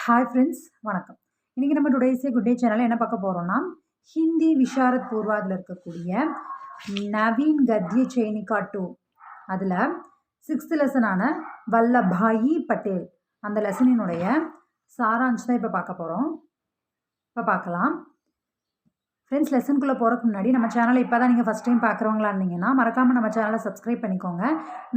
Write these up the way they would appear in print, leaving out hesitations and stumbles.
Hi friends வணக்கம். இன்னைக்கு நம்ம டுடேஸே குட் டே சேனல்ல என்ன பார்க்க போறோம்னா, ஹிந்தி விஷாரத் பூர்வாதில் இருக்கக்கூடிய நவீன் கத்ய சைனிகா 2 அதில் 6th லெசனான வல்லபாயி பட்டேல் அந்த லெசனினுடைய சாராம்சம் தான் இப்போ பார்க்க போகிறோம். இப்போ பார்க்கலாம். ஃப்ரெண்ட்ஸ், லெசனுக்குள்ளே போகிறதுக்கு முன்னாடி நம்ம சேனலை இப்போ தான் நீங்கள் ஃபஸ்ட் டைம் பார்க்குறவங்களா இருந்தீங்கன்னா மறக்காமல் நம்ம சேனலை சப்ஸ்கிரைப் பண்ணிக்கோங்க.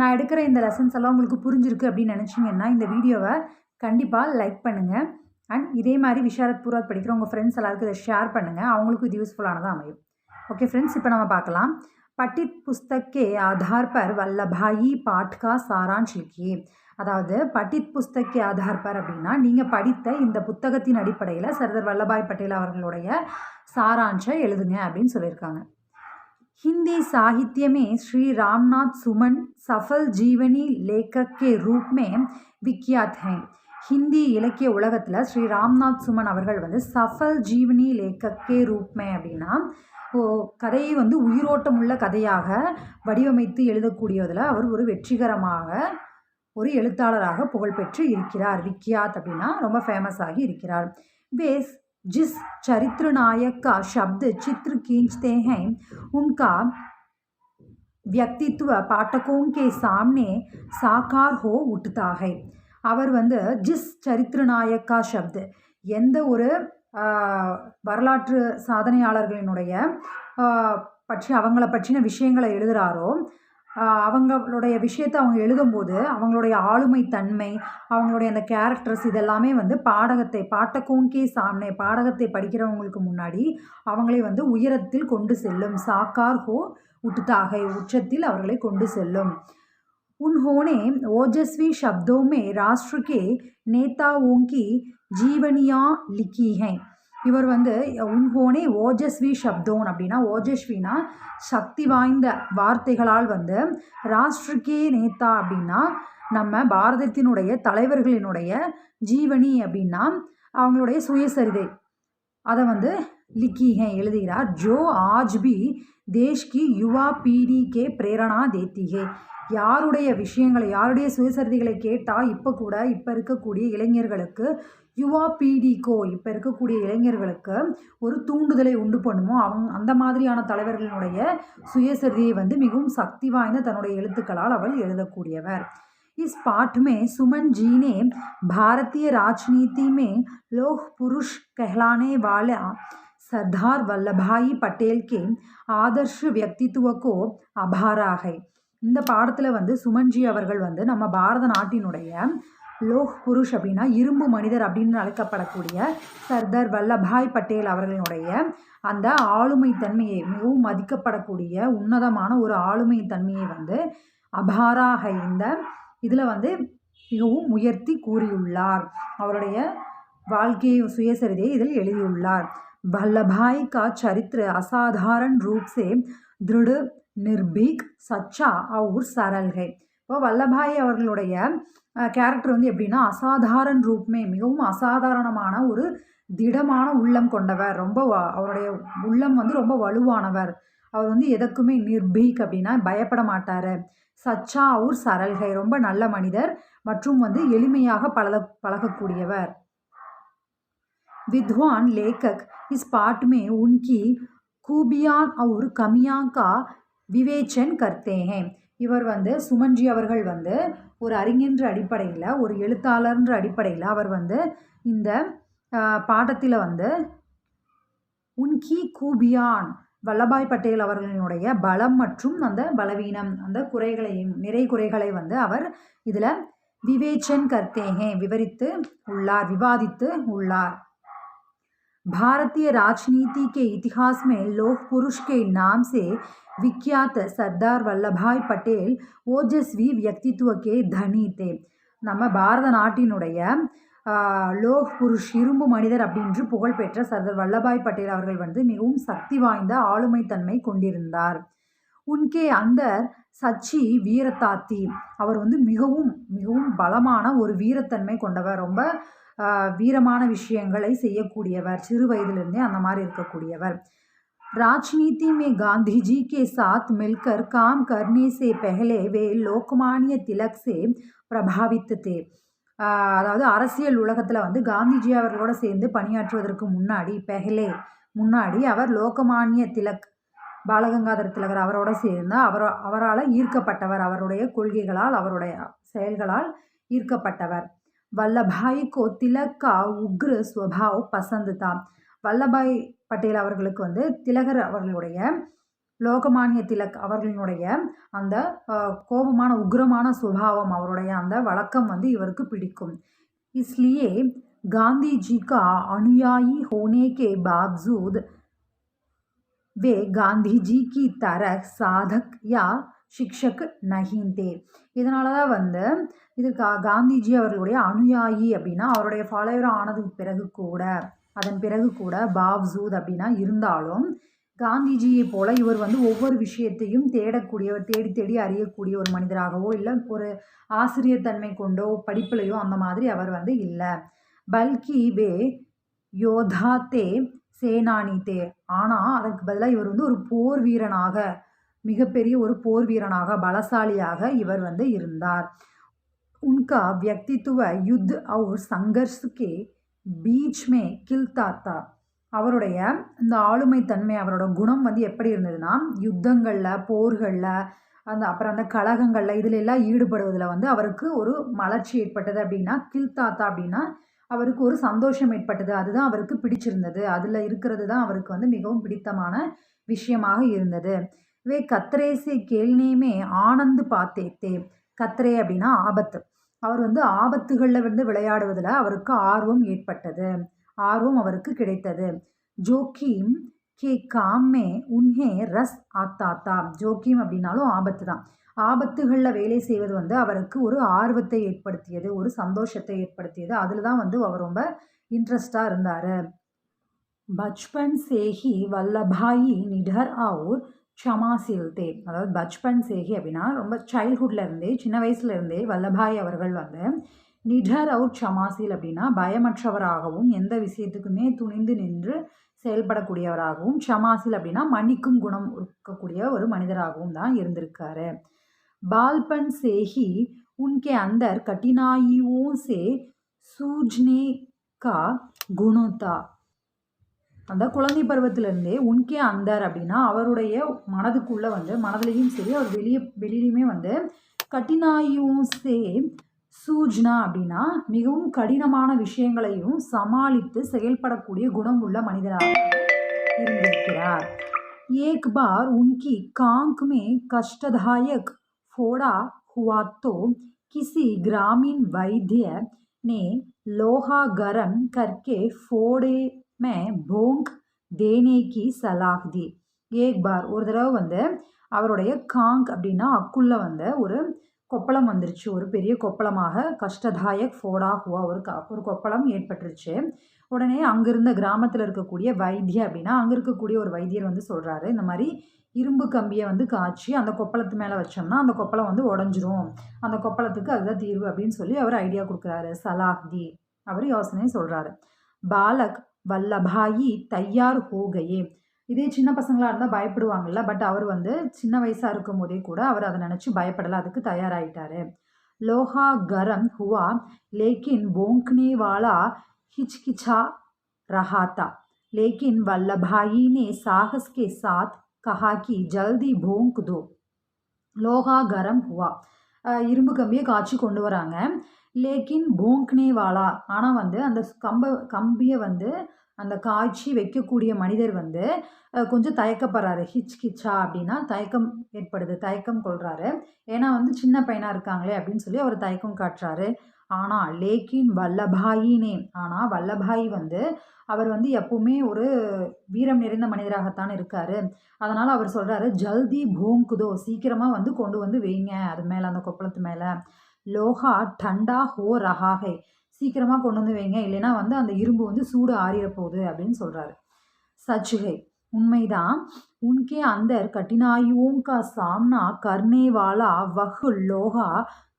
நான் எடுக்கிற இந்த லெசன்ஸ் எல்லாம் உங்களுக்கு புரிஞ்சிருக்கு அப்படின்னு நினச்சிங்கன்னா இந்த வீடியோவை கண்டிப்பாக லைக் பண்ணுங்கள். அண்ட் இதே மாதிரி விஷாரத் பூர்வாத் படிக்கிற உங்கள் ஃப்ரெண்ட்ஸ் எல்லாருக்கும் இதை ஷேர் பண்ணுங்கள். அவங்களுக்கும் இது யூஸ்ஃபுல்லானதாக அமையும். ஓகே ஃப்ரெண்ட்ஸ், இப்போ நம்ம பார்க்கலாம். பட்டித் புஸ்தக் கே ஆதார் பர் வல்லபாயி பாட் கா சாராம்ஷ் லிக்கியே. அதாவது பட்டித் புஸ்தக் கே ஆதார் பர் அப்படின்னா நீங்கள் படித்த இந்த புத்தகத்தின் அடிப்படையில் சர்தார் வல்லபாய் பட்டேல் அவர்களுடைய சாராம்சை எழுதுங்க அப்படின்னு சொல்லியிருக்காங்க. हिंदी साहित्य में श्री रामनाथ सुमन सफल जीवनी लेखक के रूप में विख्यात हैं. ஹிந்தி இலக்கிய உலகத்தில் ஸ்ரீ ராம்நாத் சுமன் அவர்கள் வந்து சஃபல் ஜீவனி லேக்கக் கே ரூப்மே அப்படின்னா கதையை வந்து உயிரோட்டம் உள்ள கதையாக வடிவமைத்து எழுதக்கூடியதில் அவர் ஒரு வெற்றிகரமாக ஒரு எழுத்தாளராக புகழ்பெற்று இருக்கிறார். விக்கியாத் அப்படின்னா ரொம்ப ஃபேமஸ் ஆகி இருக்கிறார். வேஸ் जिस चरित्र नायक का शब्द चित्र खींचते हैं उनका व्यक्तित्व पाठकों के सामने साकार हो उठता है. அவர் வந்து ஜிஸ் சரித்திர நாயக்கா சப்து எந்த ஒரு வரலாற்று சாதனையாளர்களினுடைய அவங்கள பற்றின விஷயங்களை எழுதுகிறாரோ அவங்களுடைய விஷயத்தை அவங்க எழுதும்போது அவங்களுடைய ஆளுமை தன்மை, அவங்களுடைய அந்த கேரக்டர்ஸ் இதெல்லாமே வந்து பாட்டகோங்கே சாம்னே பாடகத்தை படிக்கிறவங்களுக்கு முன்னாடி அவங்களை வந்து உயரத்தில் கொண்டு செல்லும். சாக்கார் ஹோ உட்டுதாகை உச்சத்தில் அவர்களை கொண்டு செல்லும். उन्होंने ओजस्वी शब्दों में राष्ट्र के नेताओं की जीवनियाँ लिखी हैं. இவர் வந்து உன்ஹோனே ஓஜஸ்வி ஷப்தோன் அப்படின்னா ஓஜஸ்வினா சக்தி வாய்ந்த வார்த்தைகளால் வந்து ராஷ்ட்ரக்கே நேதா அப்படின்னா நம்ம பாரதத்தினுடைய தலைவர்களினுடைய ஜீவனி அப்படின்னா அவங்களுடைய சுயசரிதை அதை வந்து லிக்கிஹே எழுதுகிறார். ஜோ ஆஜ் பி தேஷ் கி யுவா பீடி கே பிரேரணா தேத்திகே. யாருடைய விஷயங்களை யாருடைய சுயசரிதைகளை கேட்டால் இப்போ இருக்கக்கூடிய இளைஞர்களுக்கு யுவா பீடிகோ இப்போ இருக்கக்கூடிய இளைஞர்களுக்கு ஒரு தூண்டுதலை உண்டு பண்ணுமோ அந்த மாதிரியான தலைவர்களுடைய சுயசரிதையை வந்து மிகவும் சக்தி வாய்ந்த தன்னுடைய எழுத்துக்களால் அவள் எழுதக்கூடியவர். इस पाठ में सुमन जी ने भारतीय राजनीति में लोह पुरुष कहलाने वाले सरदार वल्लभाई पटेल के आदर्श व्यक्तित्व को आभारा है. இந்த பாடத்தில் வந்து சுமன்ஜி அவர்கள் வந்து நம்ம பாரத நாட்டினுடைய லோஹ் புருஷ் அப்படின்னா இரும்பு மனிதர் அப்படின்னு அழைக்கப்படக்கூடிய சர்தார் வல்லபாய் பட்டேல் அவர்களினுடைய அந்த ஆளுமை தன்மையை மிகவும் மதிக்கப்படக்கூடிய உன்னதமான ஒரு ஆளுமை தன்மையை வந்து அபாராக இந்த இதில் வந்து மிகவும் உயர்த்தி கூறியுள்ளார். அவருடைய வாழ்க்கையை சுயசரிதையை இதில் எழுதியுள்ளார். வல்லபாய் கா சரித்திர அசாதாரண ரூப் சே திருட நிர்பீக் சச்சா அவுர் சரல்கை. இப்போ வல்லபாய் அவர்களுடைய கேரக்டர் வந்து எப்படின்னா அசாதாரண ரூப்மே மிகவும் அசாதாரணமான ஒரு திடமான உள்ளம் கொண்டவர். ரொம்ப அவருடைய உள்ளம் வந்து ரொம்ப வலுவானவர். அவர் வந்து எதற்குமே நிர்பீக் அப்படின்னா பயப்பட மாட்டார். சச்சா அவுர் சரல்கை ரொம்ப நல்ல மனிதர் மற்றும் வந்து எளிமையாக பழகக்கூடியவர். विद्वान लेखक इस पाठ में उनकी खूबियां और कमियां का विवेचन करते हैं. இவர் வந்து சுமன்ஜி அவர்கள் வந்து ஒரு அறிஞன்ற அடிப்படையில் ஒரு எழுத்தாளர்ன்ற அடிப்படையில் அவர் வந்து இந்த பாடத்தில் வந்து உன்கி கூபியான் வல்லபாய் பட்டேல் அவர்களினுடைய பலம் மற்றும் அந்த பலவீனம் அந்த குறைகளையும் நிறை குறைகளை வந்து அவர் இதில் விவேச்சன் கர்த்தேகே விவரித்து உள்ளார் விவாதித்து உள்ளார். भारतीय राजनीति के इतिहास में लोह पुरुष के नाम से विख्यात सरदार वल्लभाई पटेल ओजस्वी व्यक्तित्व के धनी थे. நம்ம பாரத நாட்டினுடைய லோஹ் புருஷ் இரும்பு மனிதர் அப்படின்று புகழ்பெற்ற சர்தார் வல்லபாய் பட்டேல் அவர்கள் வந்து மிகவும் சக்தி வாய்ந்த ஆளுமை தன்மை கொண்டிருந்தார். உன்கே அந்த சச்சி வீரத்தாத்தி அவர் வந்து மிகவும் மிகவும் பலமான ஒரு வீரத்தன்மை கொண்டவர். ரொம்ப வீரமான விஷயங்களை செய்யக்கூடியவர். சிறு வயதிலிருந்தே அந்த மாதிரி இருக்கக்கூடியவர். राजनीति में गांधी जी के साथ मिलकर काम करने से पहले वे लोकमान्य तिलक से प्रभावित थे. அதாவது அரசியல் உலகத்தில் வந்து காந்திஜி அவர்களோட சேர்ந்து பணியாற்றுவதற்கு முன்னாடி அவர் லோகமானிய திலக் பாலகங்காதர திலகர் அவரோட சேர்ந்து அவரால் ஈர்க்கப்பட்டவர். அவருடைய கொள்கைகளால் அவருடைய செயல்களால் ஈர்க்கப்பட்டவர். வல்லபாய் கோ திலக் கா உக்ர ஸ்வபாவ் பசந்த் தா. வல்லபாய் பட்டேல் அவர்களுக்கு வந்து திலகர் அவர்களுடைய லோகமானிய திலக் அவர்களினுடைய அந்த கோபமான உக்ரமான சுபாவம், அவருடைய அந்த வழக்கம் வந்து இவருக்கு பிடிக்கும். इसलिए गांधी जी का अनुयायी होने के बावजूद वे गांधी जी की तरह साधक या शिक्षक नहीं थे. இதனால தான் வந்து இதற்கு காந்திஜி அவர்களுடைய அனுயாயி அப்படின்னா அவருடைய ஃபாலோவர் அதன் பிறகு கூட பாவ்சூத் அப்படின்னா இருந்தாலும் காந்திஜியை போல இவர் வந்து ஒவ்வொரு விஷயத்தையும் தேடக்கூடியவர், தேடி தேடி அறியக்கூடிய ஒரு மனிதராகவோ இல்லை ஒரு ஆசிரியர் தன்மை கொண்டோ படிப்புலையோ அந்த மாதிரி அவர் வந்து இல்லை. பல்கி வே யோதா தே சேனானி தே. ஆனால் அதற்கு பதிலாக இவர் வந்து ஒரு போர் வீரனாக, மிகப்பெரிய ஒரு போர் வீரனாக, பலசாலியாக இவர் வந்து இருந்தார். उनका व्यक्तित्व युद्ध और संघर्ष के बीच में खिलता था. அவருடைய இந்த ஆளுமை தன்மை, அவரோட குணம் வந்து எப்படி இருந்ததுன்னா யுத்தங்களில், போர்களில், அப்புறம் அந்த கழகங்களில் இதில் எல்லாம் ஈடுபடுவதில் வந்து அவருக்கு ஒரு மலர்ச்சி ஏற்பட்டது. அப்படின்னா கில்தாத்தா அப்படின்னா அவருக்கு ஒரு சந்தோஷம் ஏற்பட்டது. அதுதான் அவருக்கு பிடிச்சிருந்தது. அதில் இருக்கிறது தான் அவருக்கு வந்து மிகவும் பிடித்தமான விஷயமாக இருந்தது. வே கத்ரேசே கேள்னேமே ஆனந்து பார்த்தேத்தே. கத்ரே அப்படின்னா ஆபத்து. அவர் வந்து ஆபத்துகளில் வந்து விளையாடுவதில் அவருக்கு ஆர்வம் அவருக்கு கிடைத்தது. ஜோக்கிம் கே காமே உன்ஹே ரஸ் ஆத்தாத்தா. ஜோக்கிம் அப்படின்னாலும் ஆபத்து தான். ஆபத்துகளில் வேலை செய்வது வந்து அவருக்கு ஒரு ஆர்வத்தை ஏற்படுத்தியது, ஒரு சந்தோஷத்தை ஏற்படுத்தியது. அதில் தான் வந்து அவர் ரொம்ப இன்ட்ரெஸ்டாக இருந்தார். பச்பன் சேஹி வல்லபாயி நிடர் அவுர் க்ஷமாசீல் தே. அதாவது பச்பன் சேஹி அப்படின்னா ரொம்ப சைல்ட்ஹுட்லேருந்தே, சின்ன வயசுலேருந்தே வல்லபாய் அவர்கள் வந்து நிடர் அவுர் க்ஷமாசீல் அப்படின்னா பயமற்றவராகவும் எந்த விஷயத்துக்குமே துணிந்து நின்று செயல்படக்கூடியவராகவும், க்ஷமாசீல் அப்படின்னா மன்னிக்கும் குணம் இருக்கக்கூடிய ஒரு மனிதராகவும் தான் இருந்திருக்காரு. பால்பன் சேஹி உன்கே அந்தர் கட்டினாயியோ சே சூஜ்னே கா குணத்தா. அந்த குழந்தை பருவத்திலேருந்தே உன்கே அந்தர் அப்படின்னா அவருடைய மனதுக்குள்ளே வந்து மனதிலையும் சரி அவர் வெளியிலையுமே வந்து கட்டினாயும் சே சூஜ்னா அப்படின்னா மிகவும் கடினமான விஷயங்களையும் சமாளித்து செயல்படக்கூடிய குணம் உள்ள மனிதராக இருந்திருக்கிறார். ஏக் பார் உன்கி காங்க் மே கஷ்டதாயக் फोड़ा हुआ तो किसी ग्रामीण वैद्य ने लोहा गरम करके फोड़े में भोंक देने की सलाह दी. एक बार ஒரு தடவை வந்து அவருடைய காங்க் அப்படின்னா அக்குள்ள வந்து ஒரு கொப்பளம் வந்துருச்சு, ஒரு பெரிய கொப்பளமாக. கஷ்டதாயக் ஃபோடா ஹுவா ஒரு கொப்பளம் ஏற்பட்டுருச்சு. உடனே அங்கிருந்த கிராமத்தில் இருக்கக்கூடிய வைத்திய அப்படின்னா அங்கே இருக்கக்கூடிய ஒரு வைத்தியர் வந்து சொல்கிறாரு, இந்த மாதிரி இரும்பு கம்பியை வந்து காய்ச்சி அந்த கொப்பளத்து மேலே வச்சோம்னா அந்த கொப்பளம் வந்து உடஞ்சிரும், அந்த கொப்பளத்துக்கு அதுதான் தீர்வு அப்படின்னு சொல்லி அவர் ஐடியா கொடுக்குறாரு. சலாஹ்தி அவர் யோசனை சொல்கிறாரு. பாலக் வல்லபாயி தையார் ஹோகையே. இதே சின்ன பசங்களாக இருந்தால் பயப்படுவாங்கள்ல, பட் அவர் வந்து சின்ன வயசாக இருக்கும் போதே கூட அவர் அதை நினச்சி பயப்படலை, அதுக்கு தயாராகிட்டார். லோஹா கரம் ஹுவா லேக்கின் போங்க்னே வாலா हिचकिचा रहा था, लेकिन वल्लभाई ने साहस के साथ कहा कि जल्दी भोंक दो. லோகா கரம் ஹுவா இரும்பு கம்பியை காய்ச்சி கொண்டு வராங்க. லேக்கின் போங்க்னே வாலா ஆனால் வந்து அந்த கம்பியை வந்து அந்த காய்ச்சி வைக்கக்கூடிய மனிதர் வந்து கொஞ்சம் தயக்கப்படுறாரு. ஹிச்கிச்சா அப்படின்னா தயக்கம் ஏற்படுது, தயக்கம் கொள்கிறாரு. ஏன்னா வந்து சின்ன பையனாக இருக்காங்களே அப்படின்னு சொல்லி அவர் தயக்கம் காட்டுறாரு. ஆனால் லேக்கின் வல்லபாயினே ஆனால் வல்லபாய் வந்து அவர் வந்து எப்பவுமே ஒரு வீரம் நிறைந்த மனிதராகத்தான் இருக்கார். அதனால் அவர் சொல்கிறாரு, ஜல்தி போங்குதோ சீக்கிரமாக வந்து கொண்டு வந்து வைங்க அது மேலே, அந்த கொப்பளத்து மேலே. லோஹா டண்டா ஹோ ரஹாஹே சீக்கிரமாக கொண்டு வந்து வைங்க, இல்லைன்னா வந்து அந்த இரும்பு வந்து சூடு ஆறிட போகுது அப்படின்னு சொல்கிறாரு. சச்சுகை உண்மைதான். உன்கே அந்தர் கட்டினாயுவோं का सामना करने वाला वह लोहा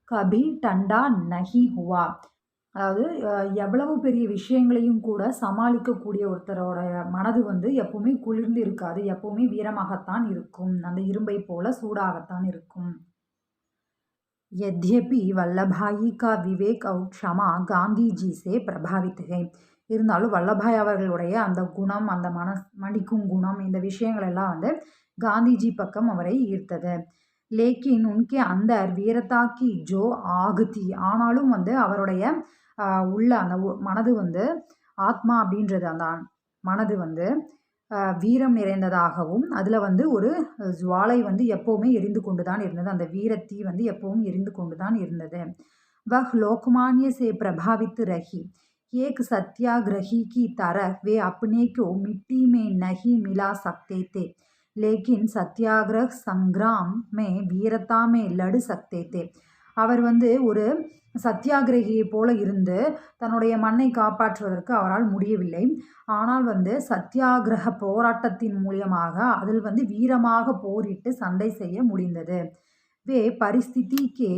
கபி டண்டா நஹி ஹுவா. அதாவது எவ்வளவு பெரிய விஷயங்களையும் கூட சமாளிக்கக்கூடிய ஒருத்தரோட மனது வந்து எப்பவுமே குளிர்ந்து இருக்காது, எப்பவுமே வீரமாகத்தான் இருக்கும், அந்த இரும்பை போல சூடாகத்தான் இருக்கும். यद्यपि वल्लभाई का विवेक और क्षमा गांधी जी से प्रभावित है. இருந்தாலும் வல்லபாய் அவர்களுடைய அந்த குணம், அந்த மன்னிக்கும் குணம், இந்த விஷயங்கள் எல்லாம் வந்து காந்திஜி பக்கம் அவரை ஈர்த்தது. லேக்கின் உன்கே அந்தர் வீரதா கி ஜோ ஆக் தி, ஆனாலும் வந்து அவருடைய உள்ள அந்த மனது வந்து ஆத்மா அப்படின்றது அந்த மனது வந்து வீரம் நிறைந்ததாகவும் அதில் வந்து ஒரு ஜுவாலை வந்து எப்போவுமே எரிந்து கொண்டு தான் இருந்தது. அந்த வீரத்தீ வந்து எப்பவும் எரிந்து கொண்டு தான் இருந்தது. वह लोकमान्य से प्रभावित रही. एक सत्याग्रही की तरह वे अपने को मिट्टी में नहीं मिला सकते थे, लेकिन सत्याग्रह संग्राम में वीरता में लड़ सकते थे. அவர் வந்து ஒரு சத்தியாகிரகியை போல இருந்து தன்னுடைய மண்ணை காப்பாற்றுவதற்கு அவரால் முடியவில்லை. ஆனால் வந்து சத்தியாகிரக போராட்டத்தின் மூலியமாக அதில் வந்து வீரமாக போரிட்டு சண்டை செய்ய முடிந்தது. वे परिस्थिति के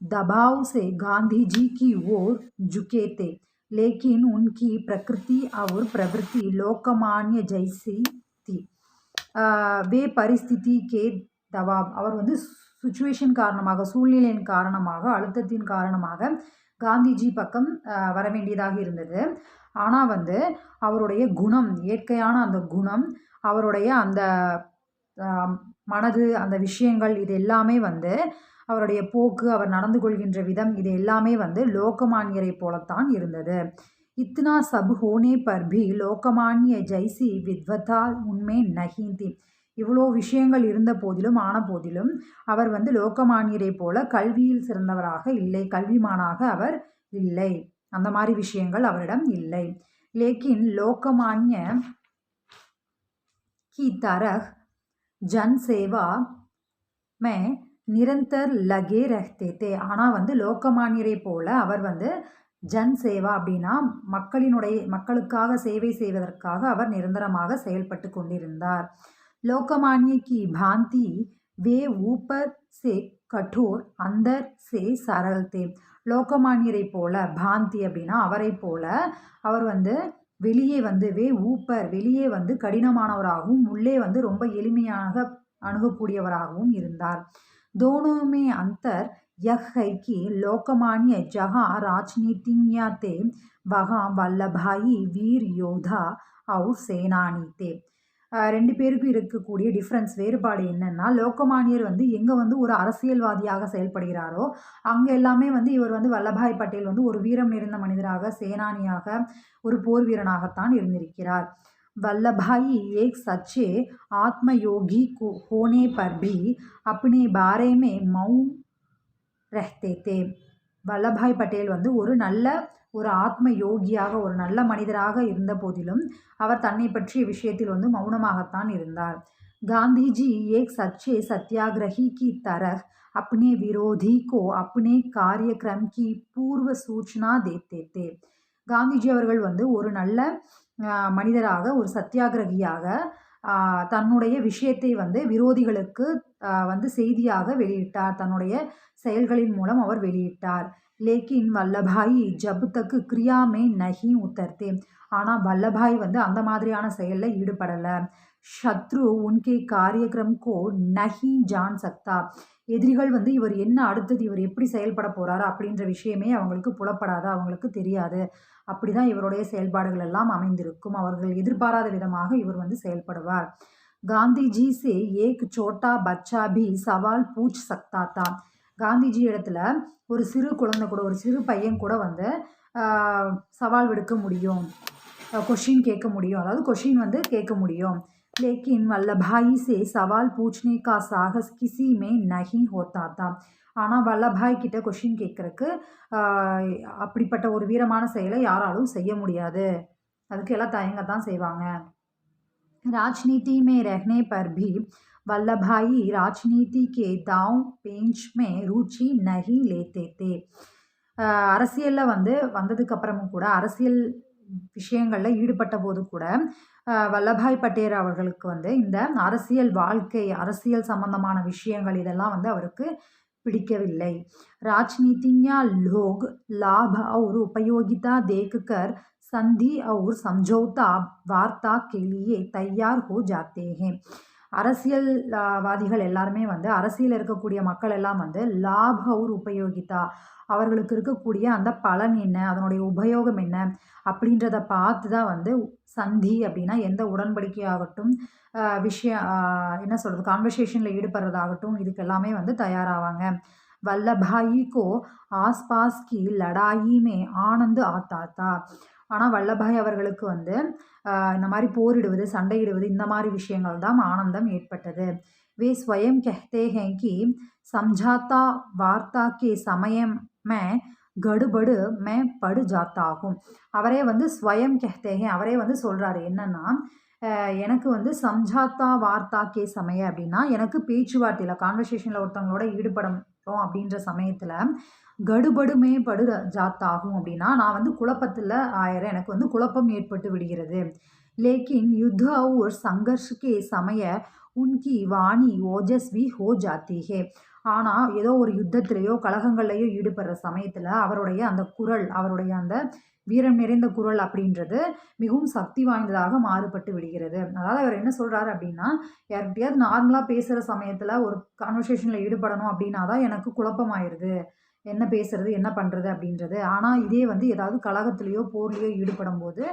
दबाव से गांधी जी की ओर झुके थे, लेकिन उनकी प्रकृति और प्रवृत्ति लोकमान्य जैसी थी. वे परिस्थिति के दबाव, அவர் வந்து சுச்சுவேஷன் காரணமாக, சூழ்நிலையின் காரணமாக, அழுத்தத்தின் காரணமாக காந்திஜி பக்கம் வர வேண்டியதாக இருந்தது. ஆனால் வந்து அவருடைய குணம், இயற்கையான அந்த குணம், அவருடைய அந்த மனது, அந்த விஷயங்கள், இது எல்லாமே வந்து அவருடைய போக்கு, அவர் நடந்து கொள்கின்ற விதம், இது எல்லாமே வந்து லோகமானியரை போலத்தான் இருந்தது. இத்னா சப் ஹோனே பர் பி லோகமானிய ஜைசி வித்வதா உண்மை நஹீந்தி. இவ்வளோ விஷயங்கள் இருந்த போதிலும், ஆன போதிலும் அவர் வந்து லோகமானியரை போல கல்வியில் சிறந்தவராக இல்லை, கல்விமானாக அவர் இல்லை. அந்த மாதிரி விஷயங்கள் அவரிடம் இல்லை. லேக்கின் லோகமானிய கி தரஹ் ஜன் சேவா மே நிரந்தர் லகே ரஹ்தே தே. ஆனால் வந்து லோகமானியரை போல அவர் வந்து ஜன் சேவா அப்படின்னா மக்களுக்காக சேவை செய்வதற்காக அவர் நிரந்தரமாக செயல்பட்டு கொண்டிருந்தார். लोकमान्य की भांति वे ऊपर से कठोर अंदर से सरल थे. லோகமானியரை போல, பாந்தி அப்படின்னா அவரை போல, அவர் வந்து வெளியே வந்து ஊப்பர், வெளியே வந்து கடினமானவராகவும் உள்ளே வந்து ரொம்ப எளிமையாக அணுகக்கூடியவராகவும் இருந்தார். दोनों में अंतर यह है कि लोकमान्य जहाँ राजनीतिज्ञ थे वहाँ वल्लभाई वीर योद्धा और सेनानी थे. ரெண்டு பேருக்கும் இருக்கக்கூடிய டிஃப்ரென்ஸ், வேறுபாடு என்னென்னா, லோகமானியர் வந்து எங்கே வந்து ஒரு அரசியல்வாதியாக செயல்படுகிறாரோ அங்கே எல்லாமே வந்து இவர் வந்து வல்லபாய் பட்டேல் வந்து ஒரு வீரம் நிறைந்த மனிதராக, சேனானியாக, ஒரு போர் வீரனாகத்தான் இருந்திருக்கிறார். वल्लभाई एक सच्चे आत्मयोगी को होने पर भी अपने बारे में मौन रहते थे. வல்லபாய் பட்டேல் வந்து ஒரு ஆத்ம யோகியாக, ஒரு நல்ல மனிதராக இருந்த போதிலும் அவர் தன்னை பற்றிய விஷயத்தில் வந்து மௌனமாகத்தான் இருந்தார். காந்திஜி एक सच्चे सत्याग्रही की तरह अपने विरोधी को अपने कार्यक्रम की पूर्व सूचना देते थे. காந்திஜி அவர்கள் வந்து ஒரு நல்ல மனிதராக, ஒரு சத்தியாகிரகியாக தன்னுடைய விஷயத்தை வந்து விரோதிகளுக்கு வந்து செய்தியாக வெளியிட்டார். தன்னுடைய செயல்களின் மூலம் அவர் வெளியிட்டார். லேக்கின் வல்லபாய் ஜப் தக் கிரியா மே நஹி உத்தர்த்தே. ஆனால் வல்லபாய் வந்து அந்த மாதிரியான செயலில் ஈடுபடலை. சத்ரு உன்கே காரியக்ரம் கோ நஹி ஜான் சக்தா. எதிரிகள் வந்து இவர் என்ன அடுத்தது, இவர் எப்படி செயல்பட போகிறாரு அப்படின்ற விஷயமே அவங்களுக்கு புலப்படாது, அவங்களுக்கு தெரியாது. அப்படி தான் இவருடைய செயல்பாடுகள் எல்லாம் அமைந்திருக்கும். அவர்கள் எதிர்பாராத விதமாக இவர் வந்து செயல்படுவார். காந்திஜி சே ஏக் சோட்டா பச்சா பி சவால் பூச் சக்தா தா. காந்திஜி இடத்துல ஒரு சிறு குழந்தை கூட, ஒரு சிறு பையன் கூட வந்து சவால் விடுக்க முடியும், கொஷின் கேட்க முடியும், அதாவது கொஷின் வந்து கேட்க முடியும். लेकिन वल्लभाई से सवाल पूछने का साहस किसी में नहीं होता था. ஆனால் வல்லபாய் கிட்ட கொஷின் கேட்குறக்கு அப்படிப்பட்ட ஒரு வீரமான செயலை யாராலும் செய்ய முடியாது, அதுக்கு எல்லாம் தயங்கத்தான் செய்வாங்க. राजनीति में रहने पर भी वल्लभाई राजनीति के दाव पेंच में रुचि नहीं लेते थे. அரசியலில் வந்து வந்ததுக்கு அப்புறமும் கூட, அரசியல் விஷயங்களில் ஈடுபட்ட போது கூட வல்லபாய் பட்டேல் அவர்களுக்கு வந்து இந்த அரசியல் வாழ்க்கை, அரசியல் சம்பந்தமான விஷயங்கள் இதெல்லாம் வந்து அவருக்கு பிடிக்கவில்லை. राजनीतिज्ञ लोग लाभ और उपयोगिता देखकर संधि और समझौता वार्ता के लिए तैयार हो जाते हैं. அரசியல்வாதிகள் எல்லாருமே வந்து அரசியலில் இருக்கக்கூடிய மக்கள் எல்லாம் வந்து லாப் और உபயோகிதா அவர்களுக்கு இருக்கக்கூடிய அந்த பலன் என்ன, அதனுடைய உபயோகம் என்ன அப்படின்றத பார்த்து தான் வந்து சந்தி அப்படின்னா எந்த உடன்படிக்கையாகட்டும், விஷயம் என்ன சொல்றது கான்வர்சேஷனில் ஈடுபடுறதாகட்டும் இதுக்கு எல்லாமே வந்து தயாராவாங்க. வல்லபாயி கோ ஆஸ்பாஸ் கி லடாயி மே ஆனந்த் ஆத்தா தா. ஆனா வல்லபாய் அவர்களுக்கு வந்து இந்த மாதிரி போரிடுவது, சண்டையிடுவது இந்த மாதிரி விஷயங்கள் தான் ஆனந்தம் ஏற்பட்டது. वे स्वयं कहते हैं कि समझौता वार्ता के समय में गड़बड़ मैं पड़ जाता हूँ. அவரே வந்து ஸ்வயம் கெஹ்தே ஹே அவரே வந்து சொல்றாரு என்னன்னா, எனக்கு வந்து சம்ஜாத்தா வார்த்தா கே சமய அப்படின்னா எனக்கு பேச்சுவார்த்தையில் கான்வர்சேஷனில் ஒருத்தவங்களோட ஈடுபடும் அப்படின்ற சமயத்தில் கடுபடுமே படு ஜாத்தாகும் அப்படின்னா நான் வந்து குழப்பத்தில் ஆயிரம் எனக்கு வந்து குழப்பம் ஏற்பட்டு விடுகிறது. लेकिन युद्ध और संघर्ष के समय उनकी वाणी ओजस्वी हो जाती है. ஆனால் ஏதோ ஒரு யுத்தத்திலேயோ கலகங்கள்லையோ ஈடுபடுற சமயத்தில் அவருடைய அந்த குரல் அவருடைய அந்த வீரம் நிறைந்த குரல் அப்படின்றது மிகவும் சக்தி வாய்ந்ததாக மாறுபட்டு விடுகிறது. அதாவது அவர் என்ன சொல்கிறாரு அப்படின்னா, யார்கிட்டயாவது நார்மலாக பேசுகிற சமயத்தில் ஒரு கான்வர்சேஷனில் ஈடுபடணும் அப்படின்னா தான் எனக்கு குழப்பமாயிருது, என்ன பேசுறது என்ன பண்ணுறது அப்படின்றது. ஆனால் இதே வந்து ஏதாவது கலகத்திலேயோ போர்லேயோ ஈடுபடும் போது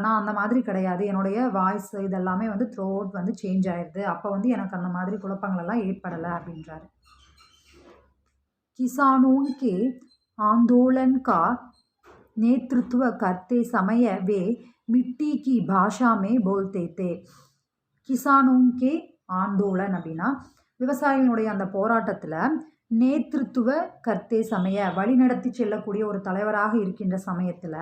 நான் அந்த மாதிரி கிடையாது, என்னுடைய வாய்ஸ் இதெல்லாமே வந்து த்ரூ அவுட் வந்து சேஞ்ச் ஆயிடுது, அப்போ வந்து எனக்கு அந்த மாதிரி குழப்பங்களெல்லாம் ஏற்படலை அப்படின்றாரு. किसानों के आंदोलन का नेतृत्व करते समय वे मिट्टी की भाषा में बोलते थे. கிசானோं के ஆந்தோலன் அப்படின்னா விவசாயிகளுடைய அந்த போராட்டத்தில் நேத்திருத்துவ கர்த்தே சமய வழிநடத்தி செல்லக்கூடிய ஒரு தலைவராக இருக்கின்ற சமயத்தில்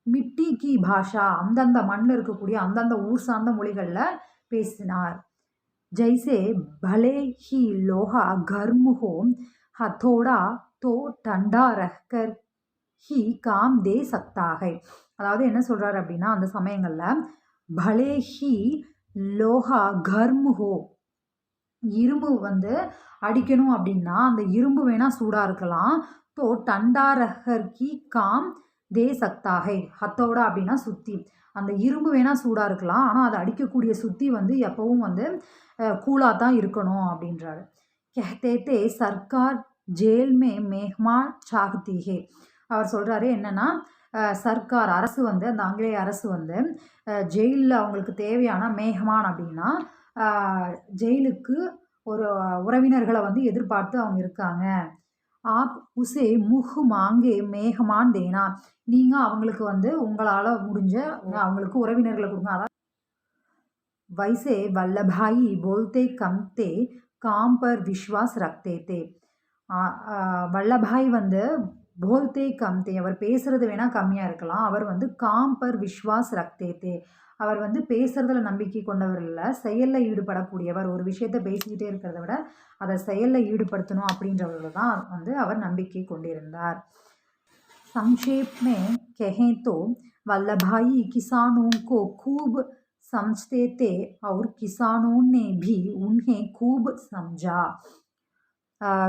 மிட்டி கி பாஷா அந்தந்த மண்ணில் இருக்கக்கூடிய அந்தந்த ஊர் சார்ந்த மொழிகளில் பேசினார். ஜெய்சே பலே ஹி லோஹா கர்ம் ஹோ ஹத்தோடா தோ டண்டா ரஹ்கர் ஹி காம் தே சக்தாகை. அதாவது என்ன சொல்கிறாரு அப்படின்னா அந்த சமயங்களில் பலே ஹி லோஹா கர்ம் ஹோ இரும்பு வந்து அடிக்கணும் அப்படின்னா அந்த இரும்பு வேணால் சூடாக இருக்கலாம். தோ டண்டா ரஹர் கி காம் தே சக்தாகை ஹத்தோடா அப்படின்னா சுத்தி, அந்த இரும்பு வேணால் சூடாக இருக்கலாம் ஆனால் அதை அடிக்கக்கூடிய சுத்தி வந்து எப்பவும் வந்து கூலாக தான் இருக்கணும் அப்படின்றாரு. கெஹ்தே சர்க்கார் ஜெயில் மே மேஹ்மா சாகத்தி ஹே. அவர் சொல்கிறாரு என்னென்னா சர்க்கார் அரசு வந்து அந்த ஆங்கிலேய அரசு வந்து ஜெயிலில் அவங்களுக்கு தேவையான மேஹ்மான் அப்படின்னா ஜெயிலுக்கு ஒரு உறவினர்களை வந்து எதிர்பார்த்து அவங்க இருக்காங்க. ஆப் உசே முஹ் மாங்கே மேஹமான் தேனா, நீங்கள் அவங்களுக்கு வந்து உங்களால் முடிஞ்ச அவங்களுக்கு உறவினர்களை கொடுங்க. அதாவது வைசே வல்லபாயி போல்தே கம்தே காம் பர் விஸ்வாஸ் ரக்தே தே. வல்லபாய் வந்து போல்தே கம்தே அவர் பேசுகிறது வேணால் கம்மியாக இருக்கலாம், அவர் வந்து காம் பர் விஸ்வாஸ் ரக்தே தே அவர் வந்து பேசுறதுல நம்பிக்கை கொண்டவர் இல்லை, செயலில் ஈடுபடக்கூடியவர். ஒரு விஷயத்த பேசிக்கிட்டே இருக்கிறத விட அதை செயலில் ஈடுபடுத்தணும் அப்படின்றவர்கள் தான் வந்து அவர் நம்பிக்கை கொண்டிருந்தார். संक्षेप में कहें तो वल्लभाई किसानों को खूब समझते थे और किसानों ने भी उन्हें खूब समझा.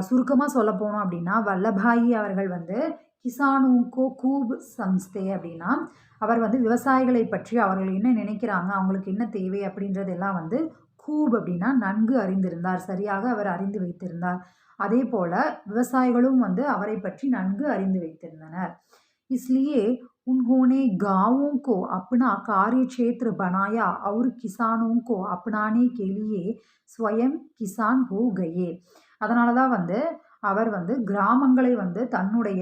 சுருக்கமாக சொல்ல போனோம் அப்படின்னா வல்லபாயி அவர்கள் வந்து கிசானுக்கோ கூப் சம்ஸ்தே அப்படின்னா அவர் வந்து விவசாயிகளை பற்றி அவர்கள் என்ன நினைக்கிறாங்க, அவங்களுக்கு என்ன தேவை அப்படின்றதெல்லாம் வந்து கூப் அப்படின்னா நன்கு அறிந்திருந்தார், சரியாக அவர் அறிந்து வைத்திருந்தார். அதே போல் விவசாயிகளும் வந்து அவரை பற்றி நன்கு அறிந்து வைத்திருந்தனர். इसलिए उन्होंने गांवों को अपना कार्य क्षेत्र बनाया और किसानों को अपनाने के लिए स्वयं किसान हो गए. அதனால தான் வந்து அவர் வந்து கிராமங்களை வந்து தன்னுடைய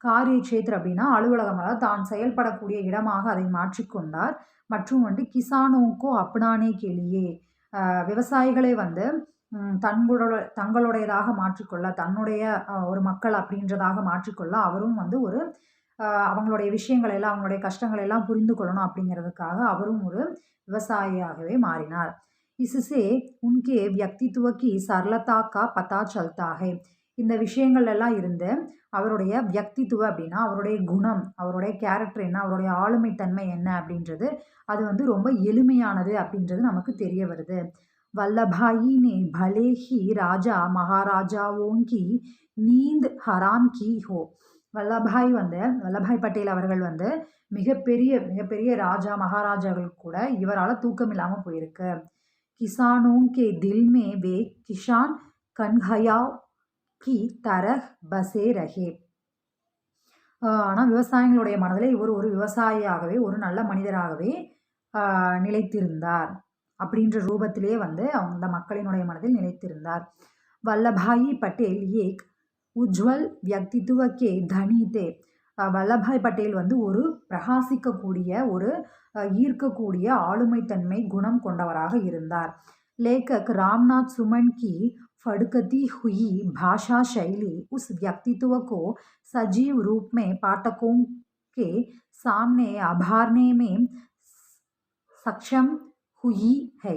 காரிய க்ஷேத்திர அப்படின்னா அலுவலகம், அதாவது தான் செயல்படக்கூடிய இடமாக அதை மாற்றிக்கொண்டார். மற்றும் வந்து கிசானோக்கோ அப்னானே கேலியே விவசாயிகளை வந்து தங்களுடையதாக மாற்றிக்கொள்ள, தன்னுடைய ஒரு மக்கள் அப்படின்றதாக மாற்றிக்கொள்ள அவரும் வந்து ஒரு அவங்களுடைய விஷயங்கள் எல்லாம் அவங்களுடைய கஷ்டங்கள் எல்லாம் புரிந்து கொள்ளணும் அப்படிங்கிறதுக்காக அவரும் ஒரு விவசாயியாகவே மாறினார். इससे उनके व्यक्तित्व की सरलता का पता चलता है. இந்த விஷயங்கள் எல்லாம் இருந்து அவருடைய வியக்தித்துவ அப்படின்னா அவருடைய குணம், அவருடைய கேரக்டர் என்ன, அவருடைய ஆளுமைத்தன்மை என்ன அப்படின்றது அது வந்து ரொம்ப எளிமையானது அப்படின்றது நமக்கு தெரிய வருது. वल्लभाई ने भले ही राजा महाराजाओं की नींद हराम की हो. வல்லபாய் பட்டேல் அவர்கள் வந்து மிகப்பெரிய மிகப்பெரிய ராஜா மகாராஜாக்கள் கூட இவரால் தூக்கம் இல்லாமல் போயிருக்கு. किसानों के दिल में वे किसान कन्हैया की तरह बसे रहे. ஆனால் விவசாயிகளுடைய மனதில் இவர் ஒரு விவசாயியாகவே ஒரு நல்ல மனிதராகவே நிலைத்திருந்தார் அப்படின்ற ரூபத்திலே வந்து அந்த மக்களினுடைய மனதில் நிலைத்திருந்தார். வல்லபாய் பட்டேல் ஏக் உஜ்வல் வியக்தித்துவ கே தனி தே. வல்லபாய் பட்டேல் வந்து ஒரு பிரகாசிக்கக்கூடிய ஒரு ஈர்க்கக்கூடிய ஆளுமைத்தன்மை குணம் கொண்டவராக இருந்தார். लेखक रामनाथ सुमन की फड़कती हुई भाषा शैली उस व्यक्तित्व को सजीव रूप में पाठकों के सामने उभारने में सक्षम हुई है.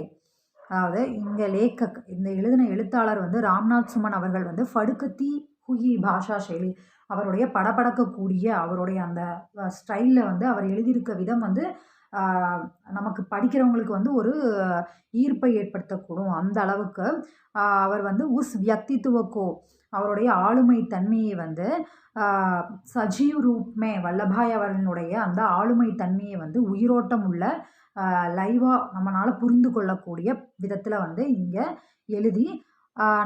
அதாவது இங்கே லேக்கக் இந்த எழுதின எழுத்தாளர் வந்து ராம்நாத் சுமன் அவர்கள் வந்து ஃபடுக்கத்தி ஹுயி பாஷா ஷைலி அவருடைய படபடக்கக்கூடிய அவருடைய அந்த ஸ்டைலில் வந்து அவர் எழுதியிருக்க விதம் வந்து நமக்கு படிக்கிறவங்களுக்கு வந்து ஒரு ஈர்ப்பை ஏற்படுத்தக்கூடும். அந்த அளவுக்கு அவர் வந்து உஸ் வியக்தித்துவக்கோ அவருடைய ஆளுமை தன்மையை வந்து சஜீவ் ரூப்மே வல்லபாய் அவர்களுடைய அந்த ஆளுமை தன்மையை வந்து உயிரோட்டம் உள்ள லைவாக நம்மளால் புரிந்து கொள்ளக்கூடிய விதத்தில் வந்து இங்கே எழுதி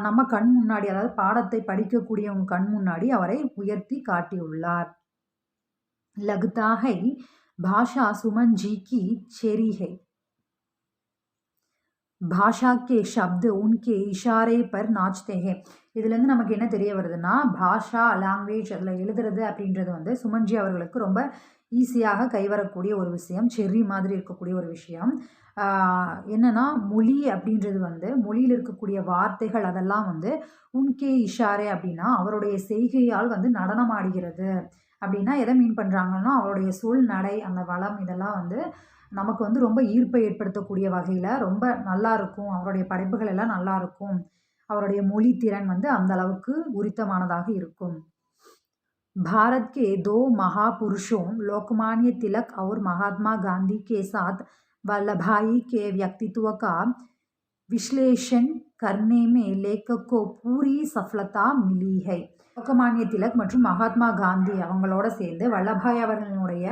நம்ம கண் முன்னாடி அதாவது பாடத்தை படிக்கக்கூடியவங்க கண் முன்னாடி அவரை உயர்த்தி காட்டியுள்ளார். लगता है भाषा सुमन जी की चेरी है. பாஷா கே ஷப்து உன்கே இஷாரே பர் நாச்தே ஹே. இதுலேருந்து நமக்கு என்ன தெரிய வருதுன்னா பாஷா லாங்குவேஜ் அதில் எழுதுறது அப்படின்றது வந்து சுமன்ஜி அவர்களுக்கு ரொம்ப ஈஸியாக கைவரக்கூடிய ஒரு விஷயம், செர்ரி மாதிரி இருக்கக்கூடிய ஒரு விஷயம். என்னென்னா மொழி அப்படின்றது வந்து மொழியில் இருக்கக்கூடிய வார்த்தைகள் அதெல்லாம் வந்து உன்கே இஷாரே அப்படின்னா அவருடைய செய்கையால் வந்து நடனம் ஆடுகிறது. அப்படின்னா எதை மீன் பண்ணுறாங்கன்னா அவருடைய சொல் நடை அந்த வளம் இதெல்லாம் வந்து நமக்கு வந்து ரொம்ப ஈர்ப்பை ஏற்படுத்தக்கூடிய வகையில் ரொம்ப நல்லா இருக்கும். அவருடைய படைப்புகள் எல்லாம் நல்லா இருக்கும். அவருடைய மொழி திறன் வந்து அந்த அளவுக்கு உரித்தமானதாக இருக்கும். भारत के दो महापुरुषों लोकमान्य तिलक और महात्मा गांधी के साथ वल्लभाई के व्यक्तित्व का विश्लेषण करने में लेखक को पूरी सफलता मिली है. லோகமானிய திலக் மற்றும் மகாத்மா காந்தி அவங்களோட சேர்ந்து வல்லபாய் அவர்களுடைய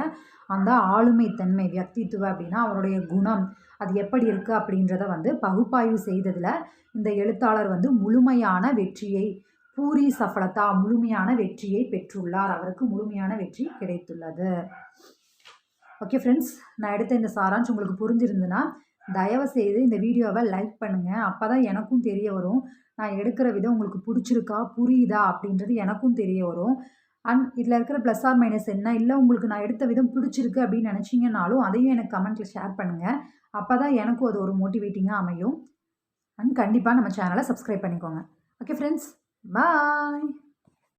அந்த ஆளுமை தன்மை வியக்தித்துவ அப்படின்னா அவருடைய குணம் அது எப்படி இருக்குது அப்படின்றத வந்து பகுப்பாய்வு செய்ததில் இந்த எழுத்தாளர் வந்து முழுமையான வெற்றியை பூரி சஃபலதா முழுமையான வெற்றியை பெற்றுள்ளார். அவருக்கு முழுமையான வெற்றி கிடைத்துள்ளது. ஓகே ஃப்ரெண்ட்ஸ், நான் எடுத்த இந்த சாராம்சம் உங்களுக்கு புரிஞ்சிருந்துன்னா தயவு செய்து இந்த வீடியோவை லைக் பண்ணுங்கள். அப்போ தான் எனக்கும் தெரிய வரும் நான் எடுக்கிற விதம் உங்களுக்கு பிடிச்சிருக்கா புரியுதா அப்படின்றது எனக்கும் தெரிய வரும். அண்ட் இதில் இருக்கிற ப்ளஸ் ஆர் மைனஸ் என்ன இல்லை உங்களுக்கு நான் எடுத்த விதம் பிடிச்சிருக்கு அப்படின்னு நினச்சிங்கனாலும் அதையும் எனக்கு கமெண்ட்டில் ஷேர் பண்ணுங்கள். அப்போ தான் எனக்கும் அது ஒரு மோட்டிவேட்டிங்காக அமையும். அண்ட் கண்டிப்பாக நம்ம சேனலை சப்ஸ்கிரைப் பண்ணிக்கோங்க. ஓகே ஃப்ரெண்ட்ஸ், பாய்.